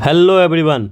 Hello everyone,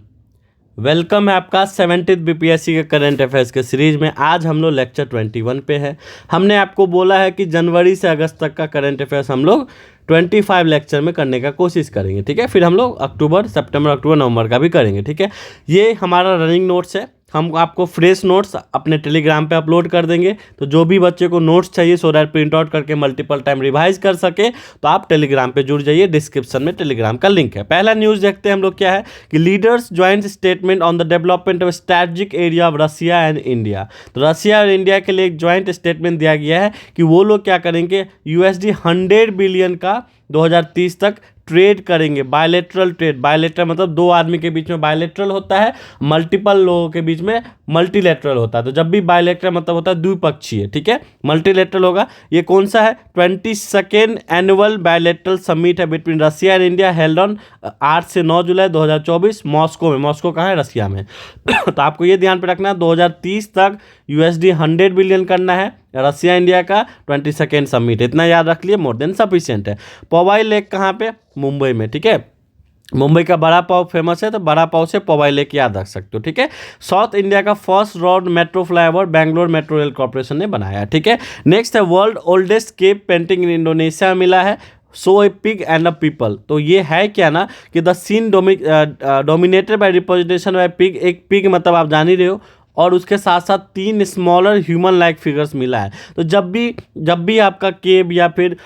welcome है आपका 70th BPSC के करंट अफेयर्स के सीरीज में। आज हम लोग लेक्चर 21 पे है। हमने आपको बोला है कि जनवरी से अगस्त तक का करंट अफेयर्स हम लोग 25 लेक्चर में करने का कोशिश करेंगे, ठीक है। फिर हम लोग सितंबर, अक्टूबर, नवंबर का भी करेंगे, ठीक है। ये हमारा रनिंग नोट्स है। हम आपको फ्रेश नोट्स अपने टेलीग्राम पे अपलोड कर देंगे, तो जो भी बच्चे को नोट्स चाहिए सो दैट प्रिंट आउट करके मल्टीपल टाइम रिवाइज कर सके, तो आप टेलीग्राम पे जुड़ जाइए। डिस्क्रिप्शन में टेलीग्राम का लिंक है। पहला न्यूज़ देखते हैं हम लोग क्या है कि leaders joint statement on the development of strategic area of Russia and India. तो रसिया और इंडिया के लिए एक ज्वाइंट स्टेटमेंट दिया गया है कि वो लोग क्या करेंगे, USD 100 बिलियन का 2030 तक ट्रेड करेंगे। बायलेटरल ट्रेड, बायलेटरल मतलब दो आदमी के बीच में बायलेटरल होता है, मल्टीपल लोगों के बीच में मल्टीलेटरल होता है। तो जब भी बायलेटरल मतलब होता है द्विपक्षीय, ठीक है। मल्टीलेटरल होगा। ये कौन सा है? 22nd एनुअल बायलेटरल समिट है between Russia and India, held on 8 से 9 जुलाई 2024 मॉस्को में। मॉस्को कहाँ है? रसिया में। तो आपको ये ध्यान पे रखना है 2030 तक USD 100 बिलियन करना है रसिया इंडिया का 22nd समिट। इतना याद रख लिए, मोर देन सफिशिएंट है। पवाई लेक कहाँ पे? मुंबई में, ठीक है। मुंबई का बड़ा पाव फेमस है, तो बड़ा पाव से पवाई लेक याद रख सकते हो, ठीक है। साउथ इंडिया का first road metro flyover Bangalore metro rail corporation ने बनाया, ठीक है। नेक्स्ट है world oldest cave painting in Indonesia मिला है, so a pig and a people. तो ये है क्या ना कि the scene dominated by representation by pig. एक पिग मतलब आप जान ही रहे हो, और उसके साथ साथ 3 स्मॉलर ह्यूमन लाइक फिगर्स मिला है। तो जब भी आपका केव या फिर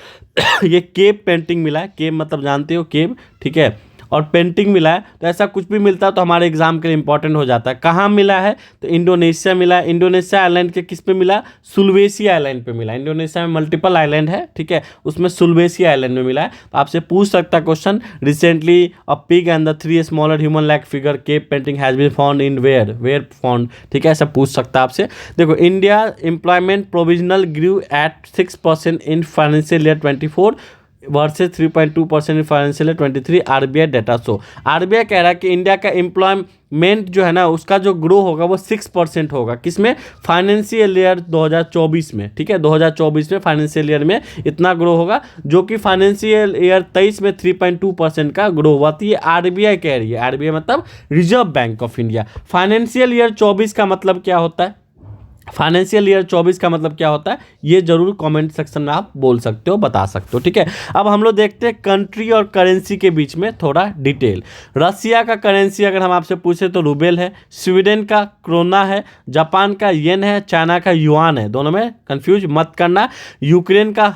ये केव पेंटिंग मिला है, केव मतलब जानते हो केव, ठीक है, और पेंटिंग मिला है, तो ऐसा कुछ भी मिलता है तो हमारे एग्जाम के लिए इंपॉर्टेंट हो जाता है। कहाँ मिला है? तो इंडोनेशिया मिला है। इंडोनेशिया आइलैंड के किस पे मिला? सुलवेसी आइलैंड पे मिला। इंडोनेशिया में मल्टीपल आइलैंड है, ठीक है, उसमें सुलवेसी आइलैंड में मिला है। तो आपसे पूछ सकता है question, recently a pig and the 3 smaller human like figure cave painting has been found in where found, ठीक है, ऐसा पूछ सकता है आपसे। देखो, India employment provisional grew at 6% in financial year 24 versus 3.2% in financial year 23 RBI data show. RBI कह रहा है कि इंडिया का एम्प्लॉयमेंट जो है ना उसका जो ग्रो होगा वो 6% होगा। किसमें? फाइनेंशियल ईयर 2024 में, ठीक है। 2024 में फाइनेंशियल ईयर में इतना ग्रो होगा, जो कि फाइनेंशियल ईयर 23 में 3.2% का ग्रो हुआ। तो ये आरबीआई कह रही है। आरबीआई मतलब reserve bank of India. Financial year 24 का मतलब क्या होता है? फाइनेंशियल ईयर 24 का मतलब क्या होता है, ये जरूर कमेंट सेक्शन में आप बोल सकते हो, बता सकते हो, ठीक है। अब हम लोग देखते हैं कंट्री और करेंसी के बीच में थोड़ा डिटेल। रसिया का करेंसी अगर हम आपसे पूछे तो रूबेल है, स्वीडन का क्रोना है, जापान का येन है, चाइना का युआन है। दोनों में कंफ्यूज मत करना। यूक्रेन का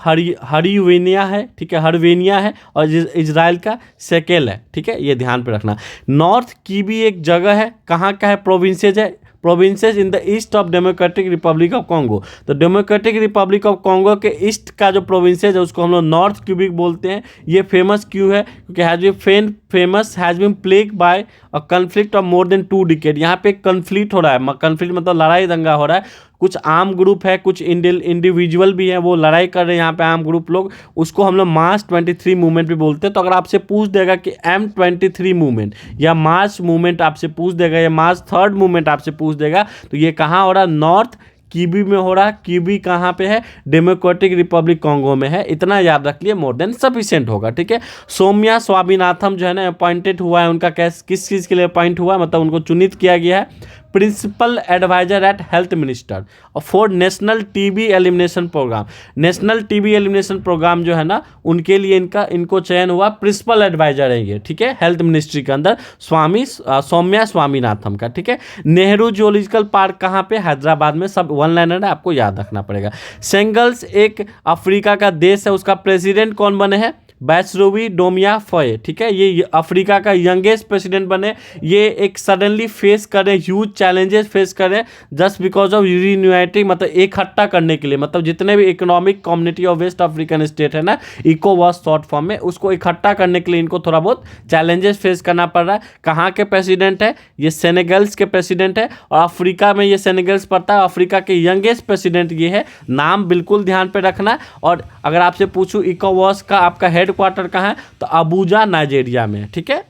हरिवेनिया है, ठीक है, हरवेनिया है, और इजराइल का सेकेल है, ठीक है, ये ध्यान पे रखना। नॉर्थ की भी एक जगह है, कहाँ का है? प्रोविंसेज है, provinces in the east of democratic Republic of Congo. तो डेमोक्रेटिक रिपब्लिक ऑफ कॉन्गो के ईस्ट का जो प्रोविंसेस है उसको हम लोग नॉर्थ क्यूबिक बोलते हैं। ये फेमस क्यों है? क्योंकि has been plague by a conflict of more than 2 decade. यहाँ पे कन्फ्लिक्ट हो रहा है, कन्फ्लिक्ट मतलब लड़ाई दंगा हो रहा है। कुछ आम ग्रुप है, कुछ इंडिविजुअल भी है, वो लड़ाई कर रहे हैं यहाँ पे, आम ग्रुप लोग। उसको हम लोग मार्च 23 मूवमेंट भी बोलते हैं। तो अगर आपसे पूछ देगा कि M23 मूवमेंट या मार्च मूवमेंट आपसे पूछ देगा, या मार्च 3rd मूवमेंट आपसे पूछ देगा, तो ये कहाँ हो रहा? नॉर्थ कीवी में हो रहा है। कीवी कहाँ पे है? डेमोक्रेटिक रिपब्लिक कॉन्गो में है। इतना याद रख लिए, मोर देन सफिशिएंट होगा, ठीक है। सौम्या स्वामीनाथन जो है ना अपॉइंटेड हुआ है, उनका किस चीज़ के लिए अपॉइंट हुआ, मतलब उनको चुनित किया गया है principal adviser at health minister for national TB elimination programme. National TB elimination programme जो है ना उनके लिए इनको चयन हुआ, प्रिंसिपल एडवाइजर है ये, ठीक है, हेल्थ मिनिस्ट्री के अंदर, सौम्या स्वामीनाथन का, ठीक है। नेहरू जूलॉजिकल पार्क कहाँ पे? हैदराबाद में। सब वन लाइनर है, आपको याद रखना पड़ेगा। सेंगल्स एक अफ्रीका का देश है, उसका प्रेसिडेंट कौन बने हैं? बैचरोवी डोमिया फॉय, ठीक है, ये अफ्रीका का यंगेस्ट प्रेसिडेंट बने। ये एक सडनली फेस करें, ह्यूज चैलेंजेस फेस करें जस्ट बिकॉज ऑफ यूनिटी, मतलब इकट्ठा करने के लिए, मतलब जितने भी economic community of West African state है ना, इकोवास शॉर्ट फॉर्म में, उसको इकट्ठा करने के लिए इनको थोड़ा बहुत चैलेंजेस फेस करना पड़ रहा है। कहाँ के प्रेसिडेंट है? ये सेनेगल्स के प्रेसिडेंट है, और अफ्रीका में ये सेनेगल्स पड़ता है। अफ्रीका के यंगेस्ट प्रेसिडेंट ये है। नाम बिल्कुल ध्यान पे रखना। और अगर आपसे पूछूं इकोवास का आपका हेड हेडक्वार्टर कहाँ है, तो अबूजा नाइजीरिया में है, ठीक है।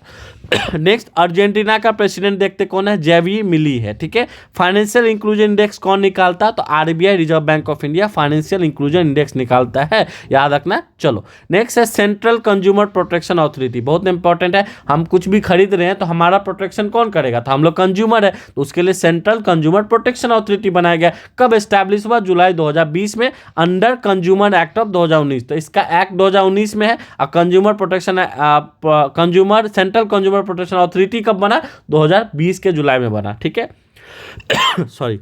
नेक्स्ट अर्जेंटीना का प्रेसिडेंट देखते कौन है, जेवी मिली है, ठीक है। फाइनेंशियल इंक्लूजन इंडेक्स कौन निकालता है, तो RBI reserve bank of India financial inclusion index निकालता है, याद रखना। चलो नेक्स्ट है सेंट्रल कंज्यूमर प्रोटेक्शन अथॉरिटी, बहुत इंपॉर्टेंट है। हम कुछ भी खरीद रहे हैं तो हमारा प्रोटेक्शन कौन करेगा, तो हम लोग कंज्यूमर है, तो उसके लिए सेंट्रल कंज्यूमर प्रोटेक्शन अथॉरिटी बनाया गया। कब एस्टैब्लिश हुआ, जुलाई 2020 में, अंडर कंज्यूमर एक्ट ऑफ 2019। तो इसका एक्ट 2019 में है और consumer protection consumer central consumer protection authority कब बना, 2020 के जुलाई में बना, ठीक है। सॉरी,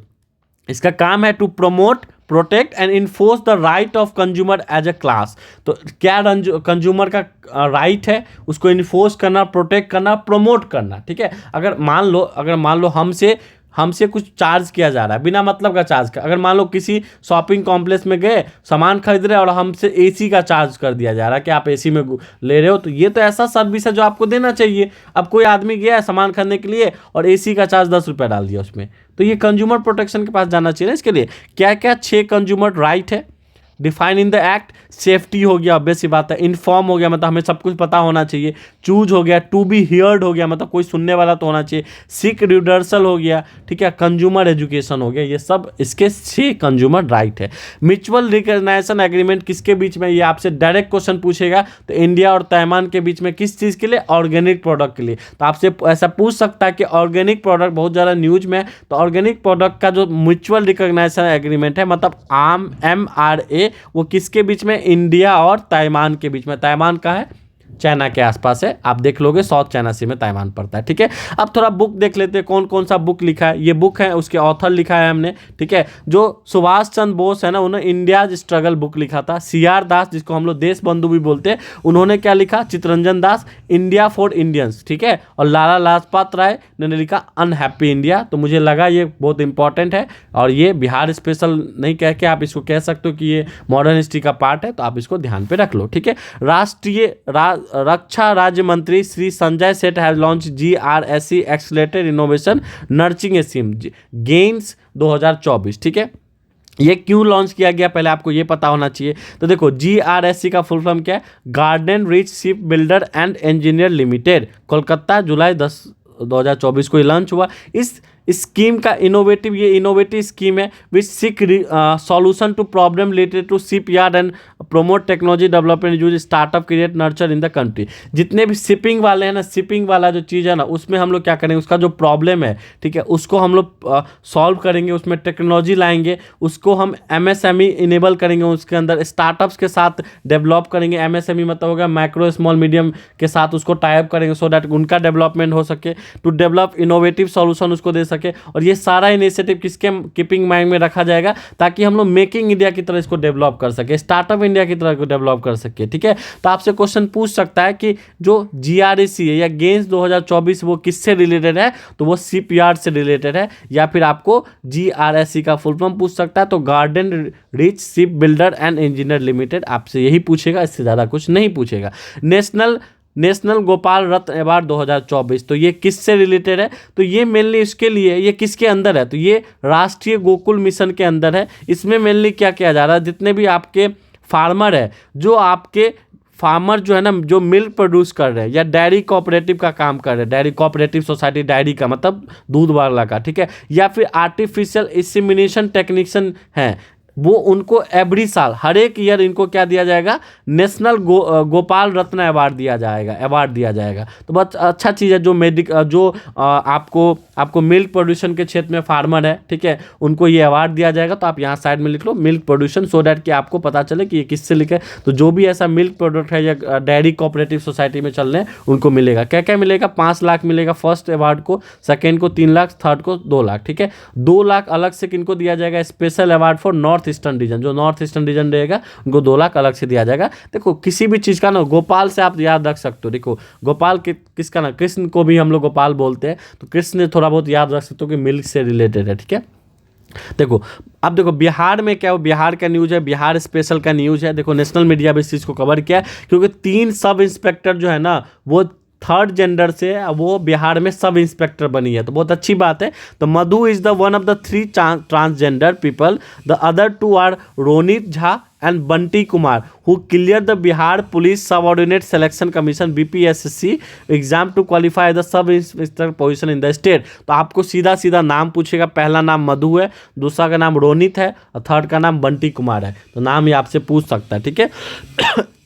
इसका काम है to promote protect and enforce the right of consumer as a class. तो क्या कंज्यूमर का राइट है, उसको इन्फोर्स करना, प्रोटेक्ट करना, प्रमोट करना, ठीक है। अगर मान लो हमसे कुछ चार्ज किया जा रहा है, बिना मतलब का चार्ज का। अगर मान लो किसी शॉपिंग कॉम्प्लेक्स में गए, सामान खरीद रहे और हमसे एसी का चार्ज कर दिया जा रहा है कि आप एसी में ले रहे हो, तो ये तो ऐसा सर्विस है जो आपको देना चाहिए। अब कोई आदमी गया है सामान खरीदने के लिए और एसी का चार्ज 10 रुपये डाल दिया उसमें, तो ये कंज्यूमर प्रोटेक्शन के पास जाना चाहिए ना। इसके लिए क्या क्या 6 कंज्यूमर राइट है define in the act. Safety हो गया, ऑब्वियस सी बात है। इन्फॉर्म हो गया, मतलब हमें सब कुछ पता होना चाहिए। चूज हो गया, टू बी हियर्ड हो गया, मतलब कोई सुनने वाला तो होना चाहिए। सीक रिडर्सल हो गया, ठीक है। कंज्यूमर एजुकेशन हो गया। ये सब इसके 6 कंज्यूमर राइट है। म्यूचुअल रिकग्नाइजेशन एग्रीमेंट किसके बीच में, ये आपसे डायरेक्ट क्वेश्चन पूछेगा। तो इंडिया और ताइवान के बीच में किस चीज़ के लिए, ऑर्गेनिक प्रोडक्ट के लिए। तो आपसे ऐसा पूछ सकता है कि ऑर्गेनिक प्रोडक्ट बहुत ज़्यादा न्यूज में है, तो ऑर्गेनिक प्रोडक्ट का जो म्यूचुअल रिकग्नाइजेशन एग्रीमेंट है, मतलब MRA, वो किसके बीच में, इंडिया और ताइवान के बीच में। ताइवान का है, चाइना के आसपास है, आप देख लोगे साउथ चाइना सी में ताइवान पड़ता है, ठीक है। अब थोड़ा बुक देख लेते हैं, कौन कौन सा बुक लिखा है। ये बुक है, उसके ऑथर लिखा है हमने, ठीक है। जो सुभाष चंद्र बोस है ना, उन्होंने इंडियाज स्ट्रगल बुक लिखा था। CR दास, जिसको हम लोग देश बंधु भी बोलते हैं, उन्होंने क्या लिखा, चितरंजन दास, इंडिया फॉर इंडियंस, ठीक है। और लाला लाजपत राय ने लिखा अनहैप्पी इंडिया। तो मुझे लगा ये बहुत इंपॉर्टेंट है, और ये बिहार स्पेशल नहीं कह के आप इसको कह सकते हो कि ये मॉडर्न हिस्ट्री का पार्ट है, तो आप इसको ध्यान पे रख लो, ठीक है। राष्ट्रीय रक्षा राज्य मंत्री Shri Sanjay Seth has launch GRSE accelerated innovation nurturing scheme gains 2024, ठीक है। ये क्यों लॉन्च किया गया, पहले आपको ये पता होना चाहिए। तो देखो, GRSE का फुल फॉर्म क्या है, Garden Reach Ship Builder and Engineer Limited, Kolkata, जुलाई 10 2024 को लॉन्च हुआ। इस स्कीम का इनोवेटिव स्कीम है which seek solution to problem related to ship yard and promote technology development use startup create nurture in the country. जितने भी shipping वाले हैं ना, शिपिंग वाला जो चीज़ है ना, उसमें हम लोग क्या करेंगे, उसका जो प्रॉब्लम है, ठीक है, उसको हम लोग सॉल्व करेंगे, उसमें टेक्नोलॉजी लाएंगे, उसको हम MSME इनेबल करेंगे, उसके अंदर स्टार्टअप्स के साथ डेवलप करेंगे। MSME मतलब होगा माइक्रो स्मॉल मीडियम के साथ उसको टाइप करेंगे, सो दैट उनका डेवलपमेंट हो सके, टू डेवलप इनोवेटिव सॉल्यूशन उसको दे सके। और ये सारा इनिशिएटिव किसके कीपिंग माइंड में रखा जाएगा, ताकि हम लोग मेकिंग इंडिया की तरह इसको डेवलप कर सके, स्टार्टअप इंडिया की तरह को डेवलप कर सके, ठीक है। तो आपसे क्वेश्चन पूछ सकता है कि जो GRSE है या गेन्स 2024 वो किससे रिलेटेड है, तो वो शिप यार्ड से रिलेटेड है। या फिर आपको GRSE का फुल फॉर्म पूछ सकता है, तो garden Reach Ship Builder and Engineer limited, आपसे यही पूछेगा, इससे ज़्यादा कुछ नहीं पूछेगा। नेशनल गोपाल रत्न अवार्ड 2024, तो ये किससे रिलेटेड है, तो ये मेनली इसके लिए, ये किसके अंदर है, तो ये राष्ट्रीय गोकुल मिशन के अंदर है। इसमें मेनली क्या किया जा रहा है, जितने भी आपके फार्मर है, जो आपके फार्मर जो है ना, जो मिल्क प्रोड्यूस कर रहे हैं या डेयरी कोऑपरेटिव का काम कर रहे हैं, डेयरी कोऑपरेटिव सोसाइटी, डेयरी का मतलब दूध वाला का, ठीक है, या फिर आर्टिफिशियल इंसेमिनेशन टेक्नीशियन है, वो उनको एवरी साल, हर एक ईयर इनको क्या दिया जाएगा, नेशनल गोपाल रत्न अवार्ड दिया जाएगा। तो बहुत अच्छा चीज़ है। जो आपको मिल्क प्रोड्यूशन के क्षेत्र में फार्मर है, ठीक है, उनको ये अवार्ड दिया जाएगा। तो आप यहाँ साइड में लिख लो मिल्क प्रोड्यूशन, सो डैट कि आपको पता चले कि ये किससे लिखे। तो जो भी ऐसा मिल्क प्रोडक्ट है या डेयरी कोऑपरेटिव सोसाइटी में चल रहे हैं, उनको मिलेगा। क्या क्या मिलेगा, 5 लाख मिलेगा फर्स्ट अवार्ड को, सेकेंड को 3 लाख, थर्ड को 2 लाख, ठीक है। 2 लाख अलग से किनको दिया जाएगा, special award for north eastern region, जो नॉर्थ ईस्टर्न रीजन रहेगा उनको 2 लाख अलग से दिया जाएगा। देखो, किसी भी चीज़ का ना, गोपाल से आप याद रख सकते हो। देखो, गोपाल किसका ना, कृष्ण को भी हम लोग गोपाल बोलते हैं, तो कृष्ण थोड़ा बहुत याद रख सकते हो कि मिल्क से रिलेटेड है, ठीक है। देखो, अब देखो बिहार में क्या हो, बिहार का न्यूज़ है, बिहार स्पेशल का न्यूज़ है। देखो, नेशनल मीडिया भी इस चीज़ को कवर किया है, क्योंकि 3 सब इंस्पेक्टर जो है ना, वो थर्ड जेंडर से वो बिहार में सब इंस्पेक्टर बनी है, तो बहुत अच्छी बात है। तो Madhu is the one of the 3 transgender people, the other 2 are Ronit Jha and Bunty Kumar who clear the Bihar police subordinate selection commission BPSC exam to qualify the sub inspector position in the state. तो आपको सीधा सीधा नाम पूछेगा, पहला नाम मधु है, दूसरा का नाम रोनित है और थर्ड का नाम बंटी कुमार है। तो नाम ये आपसे पूछ सकता है, ठीक है।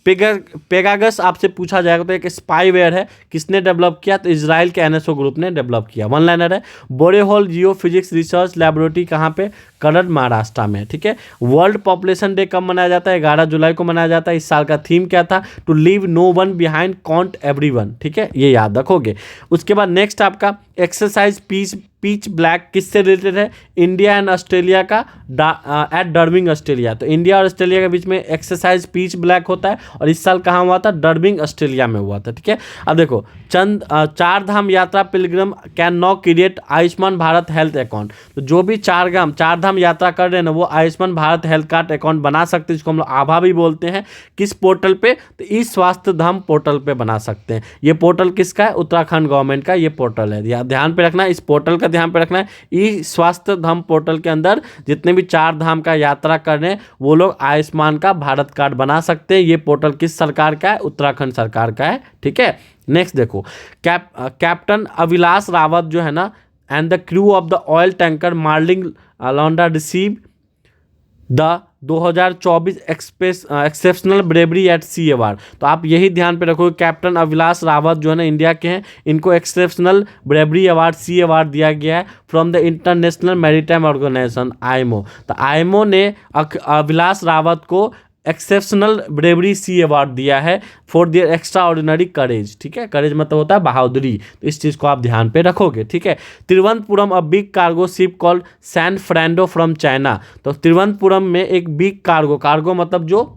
पेगासस आपसे पूछा जाएगा तो एक स्पाईवेयर है, किसने डेवलप किया? तो इजराइल के एनएसओ ग्रुप ने डेवलप किया। वन लाइनर है। बोरेहोल जियो फिजिक्स रिसर्च लैबोरेटरी कहाँ पे? करड़ महाराष्ट्र में, ठीक है। वर्ल्ड पॉपुलेशन डे कब मनाया जाता है? 11 जुलाई को मनाया जाता है। इस साल का थीम क्या था? To leave no one behind count everyone, ठीक है, ये याद रखोगे। उसके बाद नेक्स्ट आपका एक्सरसाइज पीच ब्लैक किससे रिलेटेड है? इंडिया एंड ऑस्ट्रेलिया का एट डर्बिंग ऑस्ट्रेलिया। तो इंडिया और ऑस्ट्रेलिया के बीच में एक्सरसाइज पीच ब्लैक होता है और इस साल कहाँ हुआ था? डर्बिंग ऑस्ट्रेलिया में हुआ था, ठीक है। अब देखो चार धाम यात्रा Pilgrim can now create Ayushman Bharat health account. तो जो भी चार धाम यात्रा कर रहे हैं ना, वो Ayushman Bharat health card account बना सकते हैं, जिसको हम लोग आभा भी बोलते हैं। किस पोर्टल पे? तो ई स्वास्थ्य धाम पोर्टल पे बना सकते हैं। ये पोर्टल किसका है? उत्तराखंड गवर्नमेंट का ये पोर्टल है। ध्यान पे रखना है, इस पोर्टल का ध्यान पे रखना है। ई स्वास्थ्य धाम पोर्टल के अंदर जितने भी चार धाम का यात्रा कर रहे हैं वो लोग आयुष्मान का भारत कार्ड बना सकते हैं। ये पोर्टल किस सरकार का है? उत्तराखंड सरकार का है, ठीक है। नेक्स्ट देखो, कैप्टन अविलाश रावत जो है ना and the crew of the oil tanker Marlin Luanda receive the 2024 exceptional bravery at sea award. तो आप यही ध्यान पे रखो, कैप्टन अविलाश रावत जो है ना इंडिया के हैं, इनको exceptional bravery award sea award दिया गया है from the International Maritime Organisation IMO. तो आईएमओ ने अविलाश रावत को एक्सेप्शनल ब्रेवरी सी अवार्ड दिया है फॉर देयर एक्स्ट्रा ऑर्डिनरी करेज, ठीक है। करेज मतलब होता है बहादुरी, तो इस चीज़ को आप ध्यान पे रखोगे, ठीक है। Thiruvananthapuram a big cargo ship called San Fernando from China. तो तिरुवनंतपुरम में एक बिग कार्गो मतलब जो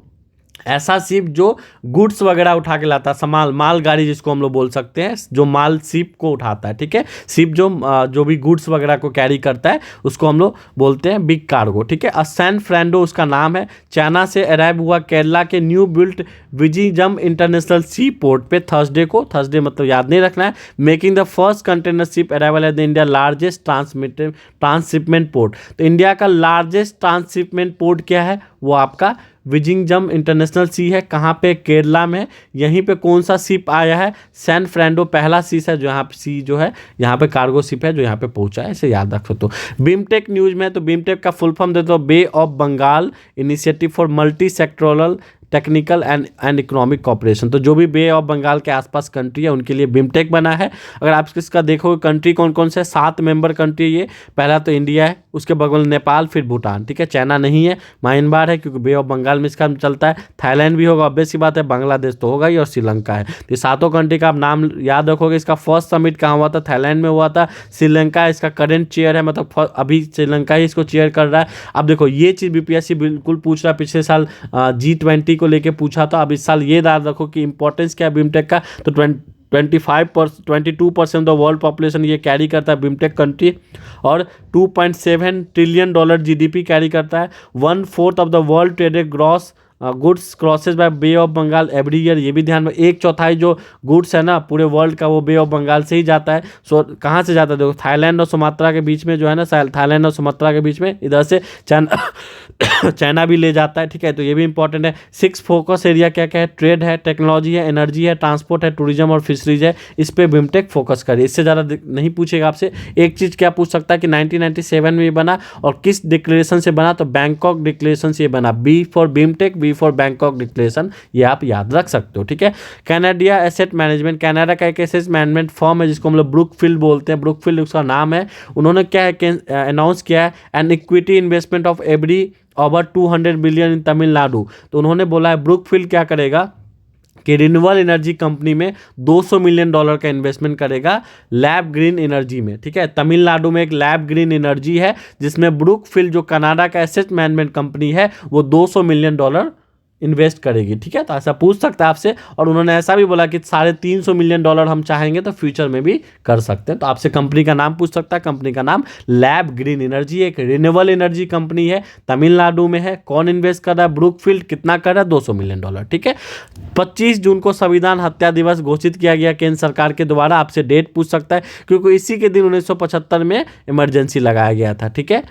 ऐसा शिप जो गुड्स वगैरह उठा के लाता है, माल गाड़ी जिसको हम लोग बोल सकते हैं, जो माल शिप को उठाता है, ठीक है। शिप जो भी गुड्स वगैरह को कैरी करता है उसको हम लोग बोलते हैं बिग कार्गो, ठीक है। सैन फ्रांडो उसका नाम है। चाइना से अराइव हुआ केरला के न्यू बिल्ट विजिंगम इंटरनेशनल सी पोर्ट पे थर्सडे मतलब याद नहीं रखना है, making the first container ship arrival at the India largest transshipment port. तो इंडिया का लार्जेस्ट ट्रांसशिपमेंट पोर्ट क्या है? वो आपका विजिंगम इंटरनेशनल सी है। कहाँ पे? केरला में। यहीं पे कौन सा शिप आया है? सैन फ्रांडो पहला शिप है जो यहाँ पे सी जो है यहाँ पे कार्गो शिप है जो यहाँ पे पहुँचा है, इसे याद रख सकते हो। बीमटेक न्यूज में तो बीमटेक का फुल फॉर्म देते हो bay of Bengal initiative for multi sectoral technical and economic cooperation. तो जो भी बे ऑफ बंगाल के आसपास कंट्री है उनके लिए बिमटेक बना है। अगर आप इसका देखोगे कंट्री कौन कौन से, 7 मेंबर कंट्री ये। पहला तो इंडिया है, उसके बगल नेपाल, फिर भूटान, ठीक है। चाइना नहीं है, म्यांमार है क्योंकि बे ऑफ बंगाल में इसका चलता है। थाईलैंड भी होगा, ऑब्वियस सी बात है। बांग्लादेश तो होगा ही और श्रीलंका है। तो ये 7 कंट्री का आप नाम याद रखोगे। इसका फर्स्ट समिट कहाँ हुआ था? थाईलैंड में हुआ था। श्रीलंका इसका करंट चेयर है, मतलब अभी श्रीलंका ही इसको चेयर कर रहा है। अब देखो ये चीज़ बीपीएससी बिल्कुल पूछ रहा है। पिछले साल G20 को लेके पूछा था। अब इस साल ये याद रखो कि इंपॉर्टेंस क्या है बिमटेक का। तो 22% ऑफ वर्ल्ड पॉपुलेशन ये कैरी करता है बिमटेक कंट्री, और $2.7 ट्रिलियन जीडीपी कैरी करता है। 1/4 of the world traded gross goods crosses by Bay of Bengal every year. ये भी ध्यान में, 1/4 जो गुड्स है ना पूरे वर्ल्ड का वो बे ऑफ बंगाल से ही जाता है। सो कहाँ से जाता है? देखो थाईलैंड और सुमात्रा के बीच में जो है ना, थाईलैंड और सुमात्रा के बीच में इधर से चाइना भी ले जाता है, ठीक है। तो ये भी इंपॉर्टेंट है। 6 फोकस एरिया क्या क्या है? ट्रेड है, टेक्नोलॉजी है, एनर्जी है, ट्रांसपोर्ट है, टूरिज्म और फिशरीज है। इस पे बिमटेक फोकस करिए, इससे ज़्यादा नहीं पूछेगा आपसे। एक चीज़ क्या पूछ सकता है कि 1997 में ये बना और किस डिक्लेरेशन से बना? तो बैंकॉक डिक्लेरेशन से ये बना। B for BIMSTEC, B for Bangkok declaration, ये आप याद रख सकते हो, ठीक है। कैनेडिया एसेट मैनेजमेंट, कनाडा का एक एसेट मैनेजमेंट फॉर्म है जिसको हम लोग ब्रुकफील्ड बोलते हैं। ब्रुकफील्ड उसका नाम है। उन्होंने क्या है अनाउंस किया है an equity investment of every over 200 billion in Tamil Nadu. तो उन्होंने बोला है ब्रुकफील्ड क्या करेगा कि रिन्यूएबल एनर्जी कंपनी में $200 मिलियन का इन्वेस्टमेंट करेगा लैब ग्रीन एनर्जी में, ठीक है। तमिलनाडु में एक लैब ग्रीन एनर्जी है जिसमें ब्रुकफील्ड जो कनाडा का एसेट मैनेजमेंट कंपनी है वो $200 मिलियन इन्वेस्ट करेगी, ठीक है। तो ऐसा पूछ सकता है आपसे। और उन्होंने ऐसा भी बोला कि $350 मिलियन हम चाहेंगे तो फ्यूचर में भी कर सकते हैं। तो आपसे कंपनी का नाम पूछ सकता है। कंपनी का नाम लैब ग्रीन एनर्जी, एक रिन्यूएबल एनर्जी कंपनी है, तमिलनाडु में है। कौन इन्वेस्ट कर रहा है? ब्रुकफील्ड। कितना कर रहा है? $200 मिलियन, ठीक है। 25 जून को संविधान हत्या दिवस घोषित किया गया केंद्र सरकार के द्वारा। आपसे डेट पूछ सकता है क्योंकि इसी के दिन 1975 में इमरजेंसी लगाया गया था, ठीक है।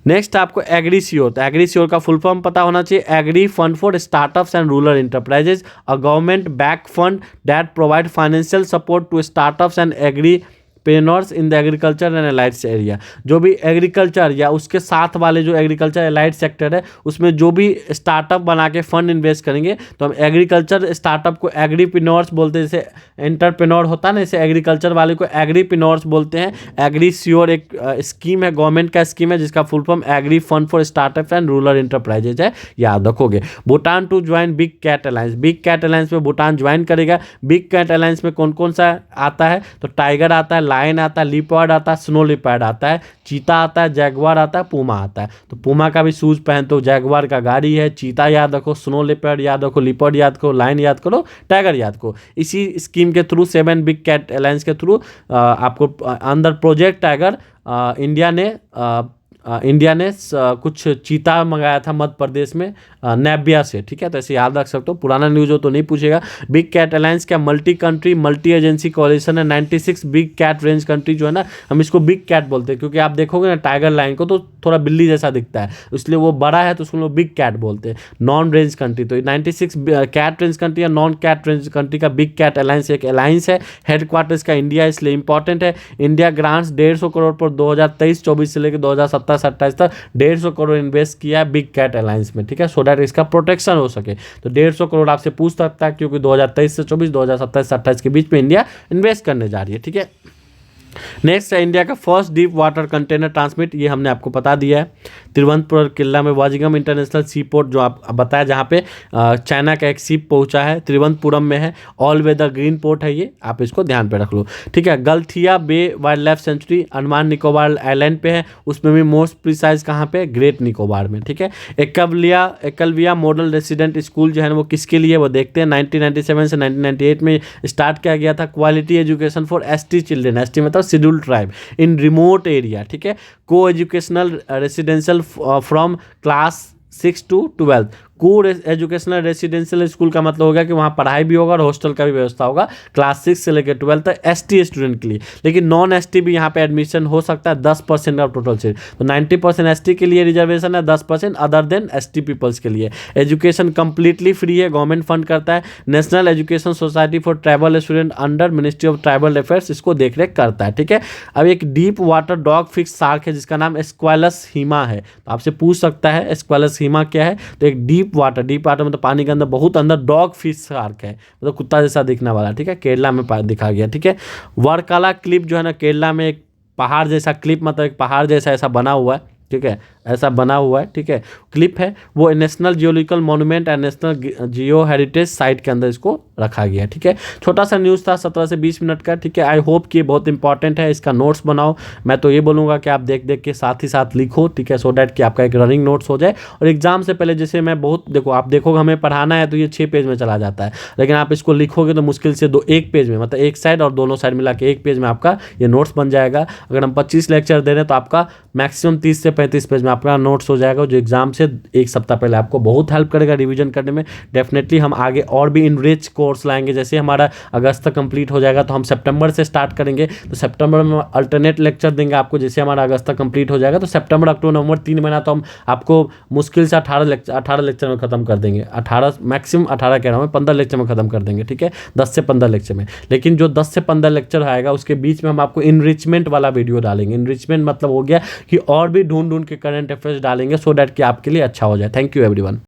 नेक्स्ट आपको एग्रीश्योर, तो एग्रीश्योर का फुल फॉर्म पता होना चाहिए, agri fund for startups and rural enterprises, a government back fund that provide financial support to startups and agripreneurs in the agriculture and allied area. जो भी एग्रीकल्चर या उसके साथ वाले जो एग्रीकल्चर एलाइड सेक्टर है उसमें जो भी स्टार्टअप बना के फंड इन्वेस्ट करेंगे तो हम एग्रीकल्चर स्टार्टअप को एग्रीप्रेन्योर्स बोलते हैं। जैसे एंटरप्रेन्योर होता है ना, जैसे एग्रीकल्चर वाले को एग्रीप्रेन्योर्स बोलते हैं। एग्रीश्योर एक स्कीम है, गवर्नमेंट का स्कीम है जिसका full form agri fund for startup and rural enterprises है, याद रखोगे। Bhutan to join big cat alliance, big cat alliance में भूटान ज्वाइन करेगा। बिग कैट अलायंस में कौन कौन सा आता है, तो टाइगर आता है, लायन आता है, लिपर्ड आता है, स्नो लिपर्ड आता है, चीता आता है, जैगवार आता है, पूमा आता है। तो पूमा का भी शूज पहन, तो जैगवार का गाड़ी है, चीता याद रखो, स्नो लिपर्ड याद रखो, लिपर्ड याद करो, लायन याद करो, टाइगर याद करो। इसी स्कीम के थ्रू 7 बिग कैट अलायंस के थ्रू आपको अंदर प्रोजेक्ट टाइगर इंडिया ने कुछ चीता मंगाया था मध्य प्रदेश में नेबिया से, ठीक है। तो ऐसे याद रख सकते हो, पुराना न्यूज़ हो तो नहीं पूछेगा। बिग कैट अलायंस क्या मल्टी कंट्री मल्टी एजेंसी कोalition है। 96 बिग कैट रेंज कंट्री जो है ना, हम इसको बिग कैट बोलते हैं क्योंकि आप देखोगे ना टाइगर लाइन को तो थोड़ा बिल्ली जैसा दिखता है, इसलिए वो बड़ा है तो उसको लोग बिग कैट बोलते हैं। नॉन रेंज कंट्री, तो 96 कैट रेंज कंट्री या नॉन कैट रेंज कंट्री का बिग कैट अलायंस एक अलायंस है। हेडक्वार्टर्स का इंडिया, इसलिए इंपॉर्टेंट है। इंडिया ग्रांट्स 150 करोड़ पर 2023-24 से लेकर 2027-28 तक 150 करोड़ इन्वेस्ट किया है बिग कैट अलायंस में, ठीक है, सो दैट इसका प्रोटेक्शन हो सके। तो 150 करोड़ आपसे पूछ सकता है क्योंकि 2023 से 24, 2027 से 28 के बीच में इंडिया इन्वेस्ट करने जा रही है, ठीक है। नेक्स्ट है इंडिया का first deep water container transmit, ये हमने आपको बता दिया है। तिरुवनंतपुरम किला में वाजिगम इंटरनेशनल सी पोर्ट जो आप बताया, जहाँ पे चाइना का एक शिप पहुँचा है, तिरुवनंतपुरम में है। ऑल वेदर ग्रीन पोर्ट है ये, आप इसको ध्यान पे रख लो, ठीक है। Galathea bay wild life sanctuary Andaman Nicobar island पे है, उसमें भी मोस्ट प्रिसाइज कहाँ पे, ग्रेट निकोबार में, ठीक है। एकलव्या मॉडल रेसिडेंट स्कूल जो है ना वो किसके लिए, वो देखते हैं। 1997 से 1998 में स्टार्ट किया गया था। Quality education for ST children, ST मतलब scheduled tribe in remote area, ठीक है। को educational residential from class 6 to 12। को एजुकेशनल रेसिडेंशियल स्कूल का मतलब होगा कि वहाँ पढ़ाई भी होगा और हॉस्टल का भी व्यवस्था होगा क्लास 6 से लेकर 12 तक एसटी स्टूडेंट के लिए। लेकिन नॉन एसटी भी यहाँ पे एडमिशन हो सकता है 10% ऑफ टोटल सीट। तो 90% एसटी के लिए रिजर्वेशन है, 10% अदर देन एसटी पीपल्स के लिए। एजुकेशन कंप्लीटली फ्री है, गवर्नमेंट फंड करता है। National education society for tribal student under ministry of tribal affairs इसको देखरेख करता है, ठीक है। अब एक deep water dog fish shark है जिसका नाम स्क्वैलस हीमा है, तो आपसे पूछ सकता है स्क्वैलस हीमा क्या है। तो एक डीप वाटर मतलब पानी के अंदर बहुत अंदर डॉग फिश शार्क है, मतलब कुत्ता जैसा दिखने वाला, ठीक है। केरला में दिखा गया, ठीक है। वर्कला क्लिप जो है ना, केरला में एक पहाड़ जैसा क्लिप, मतलब एक पहाड़ जैसा ऐसा बना हुआ है, ठीक है, ऐसा बना हुआ है, ठीक है, क्लिप है वो। National geological monument and national Jio heritage site के अंदर इसको रखा गया, ठीक है। छोटा सा न्यूज़ था 17 से 20 मिनट का, ठीक है। आई होप कि ये बहुत इंपॉर्टेंट है, इसका नोट्स बनाओ। मैं तो ये बोलूँगा कि आप देख देख के साथ ही साथ लिखो, ठीक है, सो डैट कि आपका एक रनिंग नोट्स हो जाए। और एग्जाम से पहले जैसे मैं बहुत देखो, आप देखोगे हमें पढ़ाना है तो ये 6 पेज में चला जाता है, लेकिन आप इसको लिखोगे तो मुश्किल से 1 पेज में, मतलब एक साइड और दोनों साइड मिला के 1 पेज में आपका ये नोट्स बन जाएगा। अगर हम 25 लेक्चर दे रहे हैं तो आपका मैक्सिमम 30 से 35 पेज में आपका नोट्स हो जाएगा, जो एग्जाम से 1 सप्ताह पहले आपको बहुत हेल्प करेगा रिवीजन करने में। डेफिनेटली हम आगे और भी इनरिच कोर्स लाएंगे। जैसे हमारा अगस्त तक कंप्लीट हो जाएगा तो हम सितंबर से स्टार्ट करेंगे, तो सितंबर में अल्टरनेट लेक्चर देंगे आपको। जैसे हमारा अगस्त तक कंप्लीट हो जाएगा तो सितंबर, अक्टूबर, नवंबर 3 महीना तो हम आपको मुश्किल से 18 लेक्चर में खत्म कर देंगे। 18 मैक्सिमम 18 कह रहा हूँ, 15 लेक्चर में खत्म कर देंगे, ठीक है, 10 से 15 लेक्चर में। लेकिन जो 10 से 15 लेक्चर आएगा उसके बीच में हम आपको इनरिचमेंट वाला वीडियो डालेंगे। इनरिचमेंट मतलब हो गया कि और भी ढूंढ के करंट अफेयर्स डालेंगे, सो डैट कि आपके लिए अच्छा हो जाए। Thank you everyone.